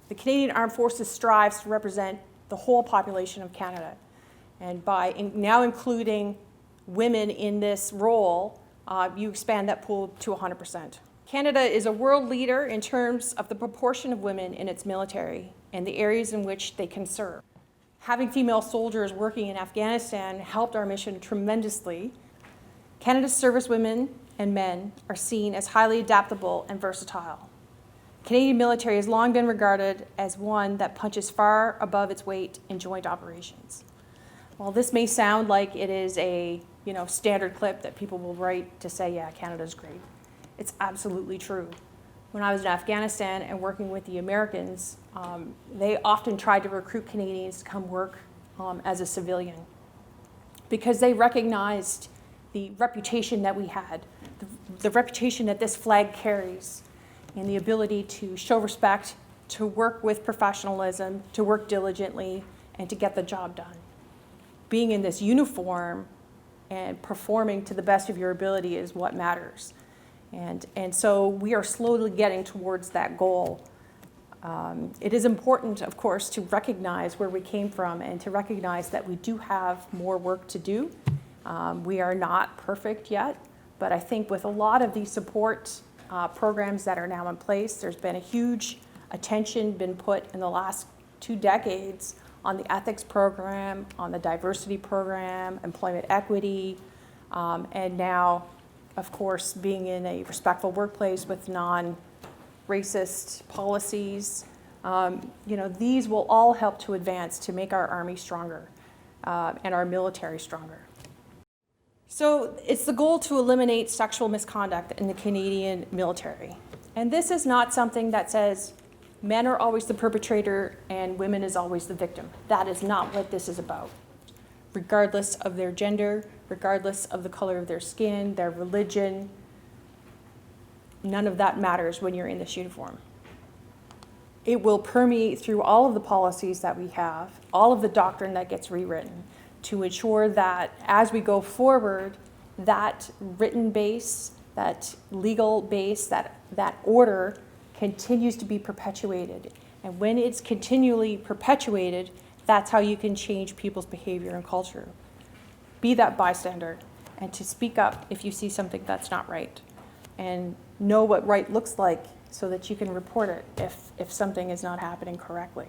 The Canadian Armed Forces strives to represent the whole population of Canada. And by now including women in this role, you expand that pool to 100%. Canada is a world leader in terms of the proportion of women in its military and the areas in which they can serve. Having female soldiers working in Afghanistan helped our mission tremendously. Canada's servicewomen and men are seen as highly adaptable and versatile. Canadian military has long been regarded as one that punches far above its weight in joint operations. While this may sound like it is a standard clip that people will write to say, yeah, Canada's great, it's absolutely true. When I was in Afghanistan and working with the Americans, they often tried to recruit Canadians to come work as a civilian because they recognized the reputation that we had, the reputation that this flag carries, and the ability to show respect, to work with professionalism, to work diligently, and to get the job done. Being in this uniform and performing to the best of your ability is what matters. And so we are slowly getting towards that goal. It is important, of course, to recognize where we came from and to recognize that we do have more work to do. We are not perfect yet, but I think with a lot of these support programs that are now in place, there's been a huge attention been put in the last 2 decades on the ethics program, on the diversity program, employment equity, and now, of course, being in a respectful workplace with non-racist policies. These will all help to advance to make our Army stronger and our military stronger. So it's the goal to eliminate sexual misconduct in the Canadian military. And this is not something that says men are always the perpetrator and women is always the victim. That is not what this is about. Regardless of their gender, regardless of the color of their skin, their religion, none of that matters when you're in this uniform. It will permeate through all of the policies that we have, all of the doctrine that gets rewritten, to ensure that as we go forward, that written base, that legal base, that order continues to be perpetuated. And when it's continually perpetuated, that's how you can change people's behavior and culture. Be that bystander and to speak up if you see something that's not right. And know what right looks like so that you can report it if something is not happening correctly.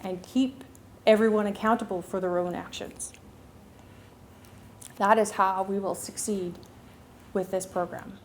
And keep everyone accountable for their own actions. That is how we will succeed with this program.